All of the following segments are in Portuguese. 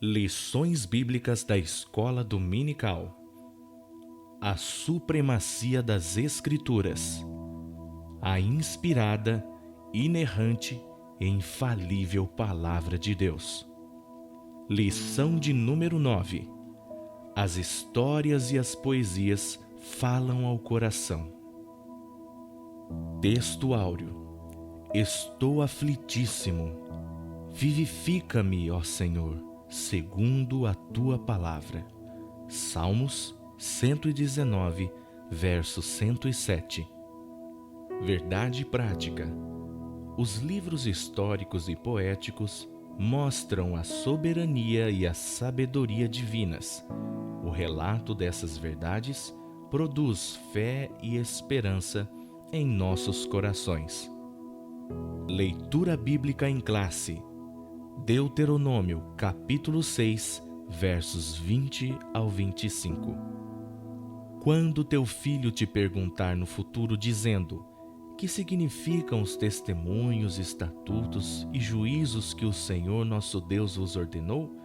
Lições Bíblicas da Escola Dominical. A supremacia das Escrituras. A inspirada, inerrante e infalível Palavra de Deus. Lição de número 9. As histórias e as poesias falam ao coração. Texto áureo. Estou aflitíssimo. Vivifica-me, ó Senhor, segundo a tua palavra. Salmos 119, verso 107. Verdade prática. Os livros históricos e poéticos mostram a soberania e a sabedoria divinas. O relato dessas verdades produz fé e esperança em nossos corações. Leitura bíblica em classe. Deuteronômio, capítulo 6, versos 20 ao 25. Quando teu filho te perguntar no futuro dizendo: que significam os testemunhos, estatutos e juízos que o Senhor nosso Deus vos ordenou?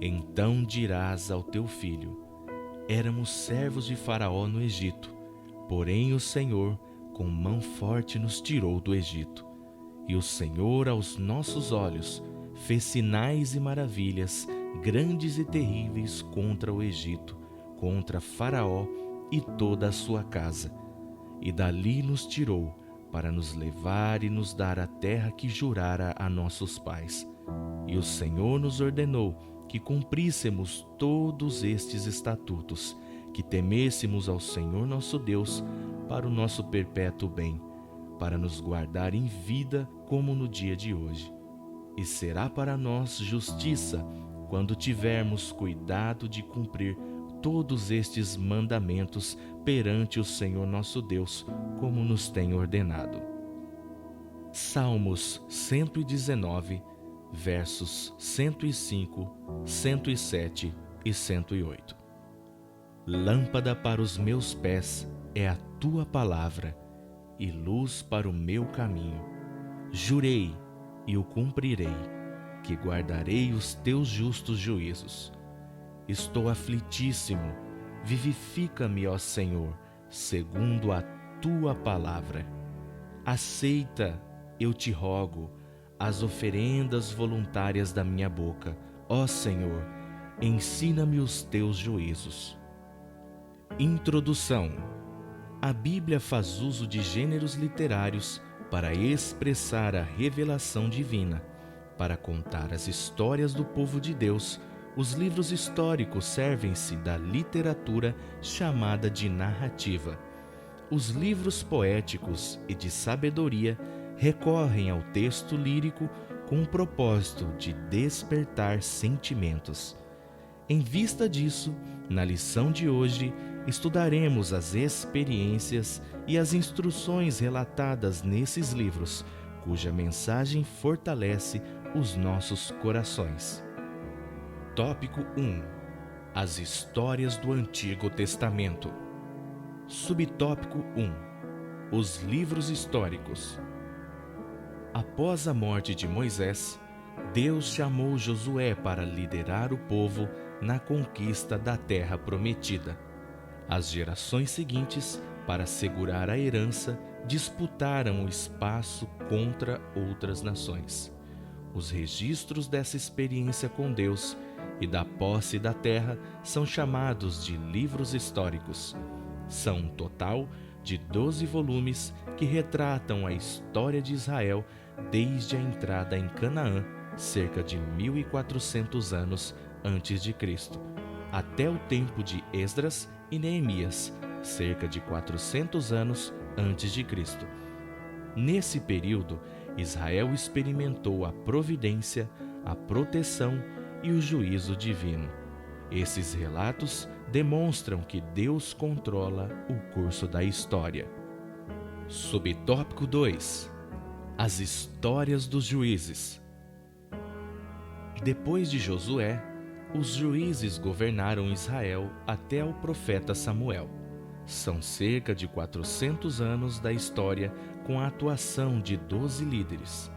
Então dirás ao teu filho: éramos servos de Faraó no Egito, porém o Senhor com mão forte nos tirou do Egito. E o Senhor aos nossos olhos fez sinais e maravilhas, grandes e terríveis contra o Egito, contra Faraó e toda a sua casa. E dali nos tirou, para nos levar e nos dar a terra que jurara a nossos pais. E o Senhor nos ordenou que cumpríssemos todos estes estatutos, que temêssemos ao Senhor nosso Deus para o nosso perpétuo bem, para nos guardar em vida como no dia de hoje. E será para nós justiça quando tivermos cuidado de cumprir todos estes mandamentos perante o Senhor nosso Deus, como nos tem ordenado. Salmos 119, versos 105, 107 e 108. Lâmpada para os meus pés é a tua palavra e luz para o meu caminho. Jurei e o cumprirei, que guardarei os teus justos juízos. Estou aflitíssimo, vivifica-me, ó Senhor, segundo a tua palavra. Aceita, eu te rogo, as oferendas voluntárias da minha boca. Ó Senhor, ensina-me os teus juízos. Introdução. A Bíblia faz uso de gêneros literários para expressar a revelação divina. Para contar as histórias do povo de Deus, os livros históricos servem-se da literatura chamada de narrativa. Os livros poéticos e de sabedoria recorrem ao texto lírico com o propósito de despertar sentimentos. Em vista disso, na lição de hoje, estudaremos as experiências e as instruções relatadas nesses livros, cuja mensagem fortalece os nossos corações. Tópico 1. As histórias do Antigo Testamento. Subtópico 1. Os livros históricos. Após a morte de Moisés, Deus chamou Josué para liderar o povo na conquista da terra prometida. As gerações seguintes, para assegurar a herança, disputaram o espaço contra outras nações. Os registros dessa experiência com Deus e da posse da terra são chamados de livros históricos. São um total de 12 volumes que retratam a história de Israel desde a entrada em Canaã, cerca de 1400 anos antes de Cristo, até o tempo de Esdras e Neemias, cerca de 400 anos antes de Cristo. Nesse período, Israel experimentou a providência, a proteção e o juízo divino. Esses relatos demonstram que Deus controla o curso da história. Subtópico 2. As histórias dos juízes. Depois de Josué, os juízes governaram Israel até o profeta Samuel. São cerca de 400 anos da história com a atuação de 12 líderes.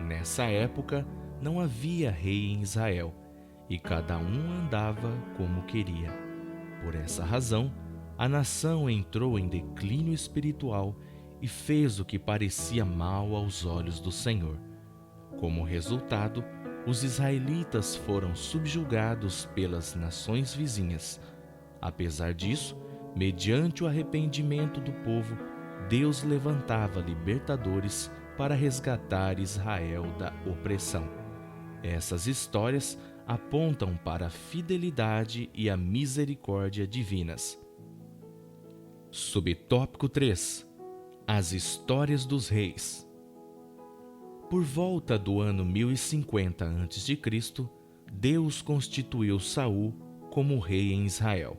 Nessa época, não havia rei em Israel, e cada um andava como queria. Por essa razão, a nação entrou em declínio espiritual e fez o que parecia mal aos olhos do Senhor. Como resultado, os israelitas foram subjugados pelas nações vizinhas. Apesar disso, mediante o arrependimento do povo, Deus levantava libertadores para resgatar Israel da opressão. Essas histórias apontam para a fidelidade e a misericórdia divinas. Subtópico 3. As histórias dos reis. Por volta do ano 1050 a.C., Deus constituiu Saul como rei em Israel.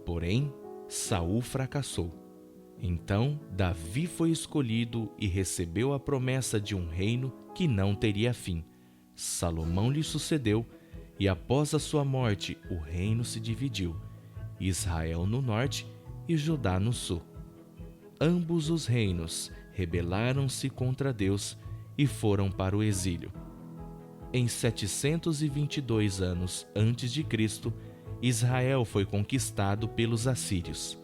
Porém, Saul fracassou. Então, Davi foi escolhido e recebeu a promessa de um reino que não teria fim. Salomão lhe sucedeu e, após a sua morte, o reino se dividiu: Israel no norte e Judá no sul. Ambos os reinos rebelaram-se contra Deus e foram para o exílio. Em 722 anos antes de Cristo, Israel foi conquistado pelos assírios.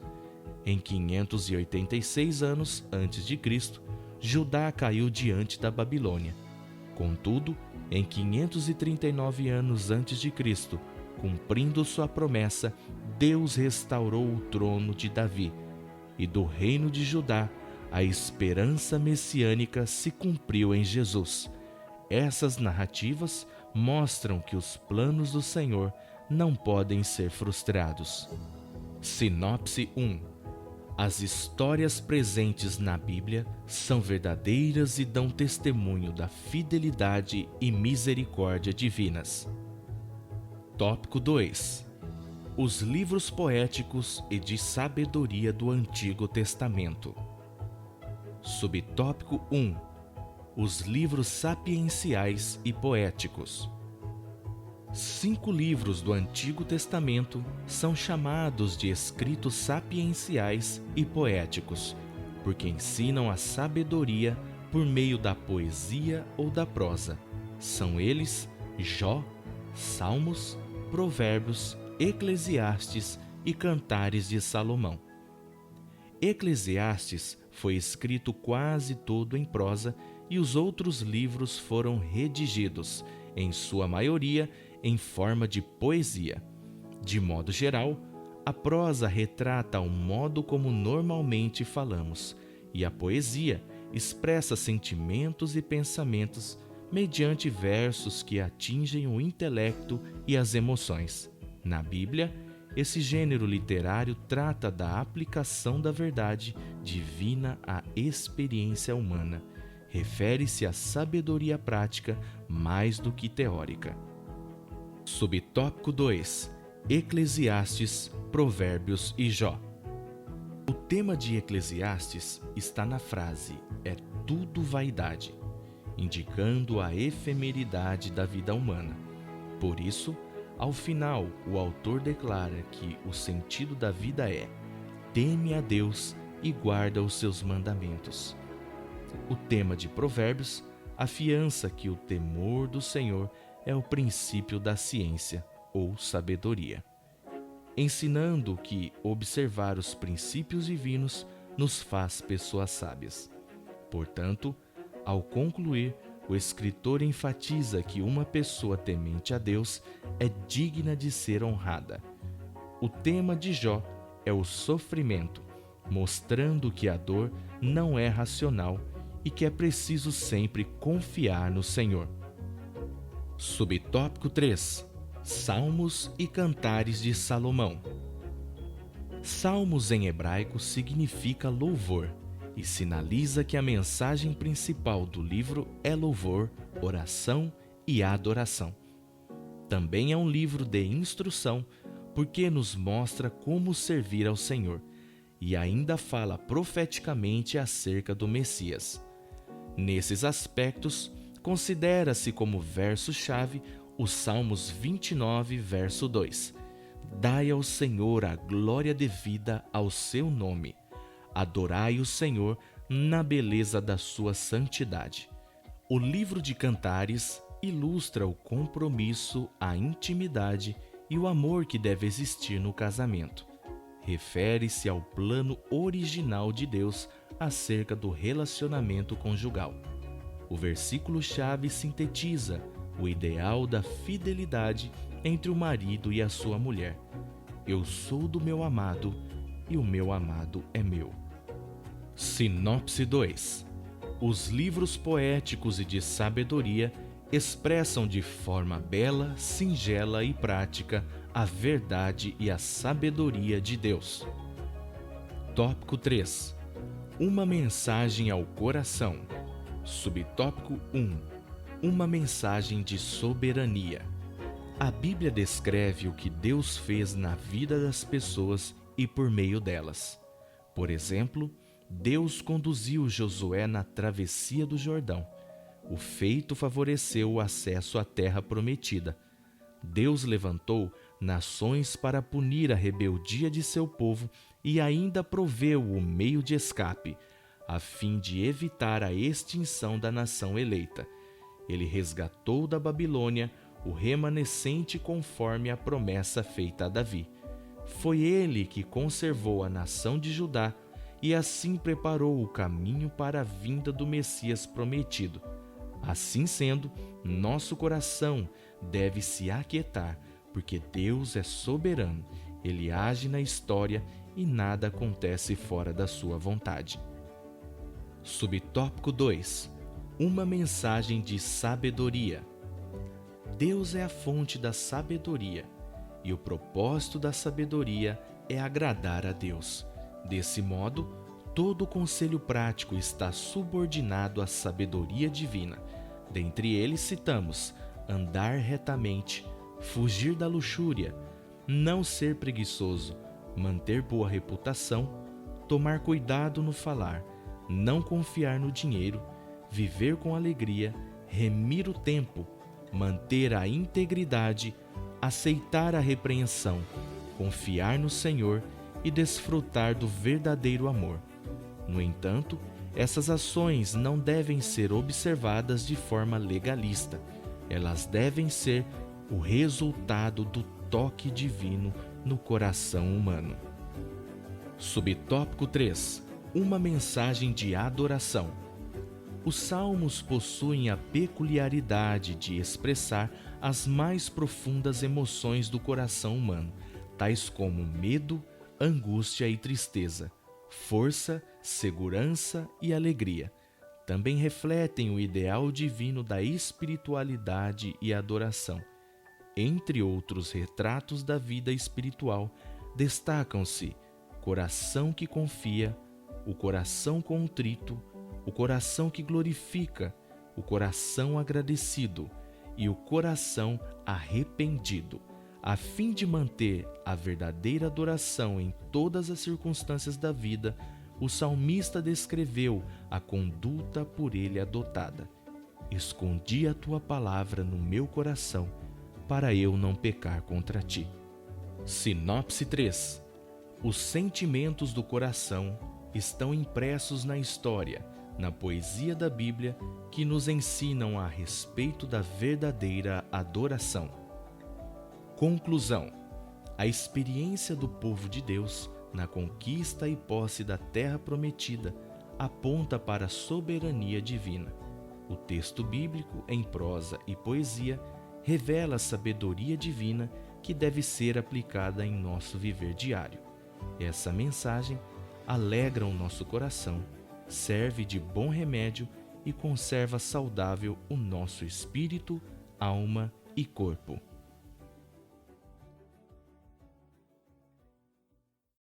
Em 586 anos antes de Cristo, Judá caiu diante da Babilônia. Contudo, em 539 anos antes de Cristo, cumprindo sua promessa, Deus restaurou o trono de Davi, e do reino de Judá, a esperança messiânica se cumpriu em Jesus. Essas narrativas mostram que os planos do Senhor não podem ser frustrados. Sinopse 1. As histórias presentes na Bíblia são verdadeiras e dão testemunho da fidelidade e misericórdia divinas. Tópico 2. Os livros poéticos e de sabedoria do Antigo Testamento. Subtópico 1. Os livros sapienciais e poéticos. 5 livros do Antigo Testamento são chamados de escritos sapienciais e poéticos, porque ensinam a sabedoria por meio da poesia ou da prosa. São eles Jó, Salmos, Provérbios, Eclesiastes e Cantares de Salomão. Eclesiastes foi escrito quase todo em prosa e os outros livros foram redigidos, em sua maioria, em forma de poesia. De modo geral, a prosa retrata o modo como normalmente falamos, e a poesia expressa sentimentos e pensamentos mediante versos que atingem o intelecto e as emoções. Na Bíblia, esse gênero literário trata da aplicação da verdade divina à experiência humana. Refere-se à sabedoria prática mais do que teórica. Subtópico 2. Eclesiastes, Provérbios e Jó. O tema de Eclesiastes está na frase "é tudo vaidade", indicando a efemeridade da vida humana. Por isso, ao final, o autor declara que o sentido da vida é: teme a Deus e guarda os seus mandamentos. O tema de Provérbios afiança que o temor do Senhor é o princípio da ciência ou sabedoria, ensinando que observar os princípios divinos nos faz pessoas sábias. Portanto, ao concluir, o escritor enfatiza que uma pessoa temente a Deus é digna de ser honrada. O tema de Jó é o sofrimento, mostrando que a dor não é racional e que é preciso sempre confiar no Senhor. Subtópico 3. Salmos e Cantares de Salomão. Salmos em hebraico significa louvor e sinaliza que a mensagem principal do livro é louvor, oração e adoração. Também é um livro de instrução, porque nos mostra como servir ao Senhor, e ainda fala profeticamente acerca do Messias. Nesses aspectos, considera-se como verso-chave os Salmos 29, verso 2. Dai ao Senhor a glória devida ao seu nome. Adorai o Senhor na beleza da sua santidade. O livro de Cantares ilustra o compromisso, a intimidade e o amor que deve existir no casamento. Refere-se ao plano original de Deus acerca do relacionamento conjugal. O versículo-chave sintetiza o ideal da fidelidade entre o marido e a sua mulher. Eu sou do meu amado e o meu amado é meu. Sinopse 2. Os livros poéticos e de sabedoria expressam de forma bela, singela e prática a verdade e a sabedoria de Deus. Tópico 3. Uma mensagem ao coração. Subtópico 1. Uma mensagem de soberania. A Bíblia descreve o que Deus fez na vida das pessoas e por meio delas. Por exemplo, Deus conduziu Josué na travessia do Jordão. O feito favoreceu o acesso à terra prometida. Deus levantou nações para punir a rebeldia de seu povo e ainda proveu o meio de escape, a fim de evitar a extinção da nação eleita. Ele resgatou da Babilônia o remanescente conforme a promessa feita a Davi. Foi ele que conservou a nação de Judá e assim preparou o caminho para a vinda do Messias prometido. Assim sendo, nosso coração deve se aquietar, porque Deus é soberano, Ele age na história e nada acontece fora da sua vontade. Subtópico 2. Uma mensagem de sabedoria. Deus é a fonte da sabedoria, e o propósito da sabedoria é agradar a Deus. Desse modo, todo o conselho prático está subordinado à sabedoria divina. Dentre eles citamos andar retamente, fugir da luxúria, não ser preguiçoso, manter boa reputação, tomar cuidado no falar, não confiar no dinheiro, viver com alegria, remir o tempo, manter a integridade, aceitar a repreensão, confiar no Senhor e desfrutar do verdadeiro amor. No entanto, essas ações não devem ser observadas de forma legalista. Elas devem ser o resultado do toque divino no coração humano. Subtópico 3. Uma mensagem de adoração. Os salmos possuem a peculiaridade de expressar as mais profundas emoções do coração humano, tais como medo, angústia e tristeza, força, segurança e alegria. Também refletem o ideal divino da espiritualidade e adoração. Entre outros retratos da vida espiritual, destacam-se coração que confia, o coração contrito, o coração que glorifica, o coração agradecido e o coração arrependido. A fim de manter a verdadeira adoração em todas as circunstâncias da vida, o salmista descreveu a conduta por ele adotada. Escondi a tua palavra no meu coração, para eu não pecar contra ti. Sinopse 3. Os sentimentos do coração estão impressos na história, na poesia da Bíblia, que nos ensinam a respeito da verdadeira adoração. Conclusão. A experiência do povo de Deus na conquista e posse da terra prometida aponta para a soberania divina. O texto bíblico, em prosa e poesia, revela a sabedoria divina que deve ser aplicada em nosso viver diário. Essa mensagem alegra o nosso coração, serve de bom remédio e conserva saudável o nosso espírito, alma e corpo.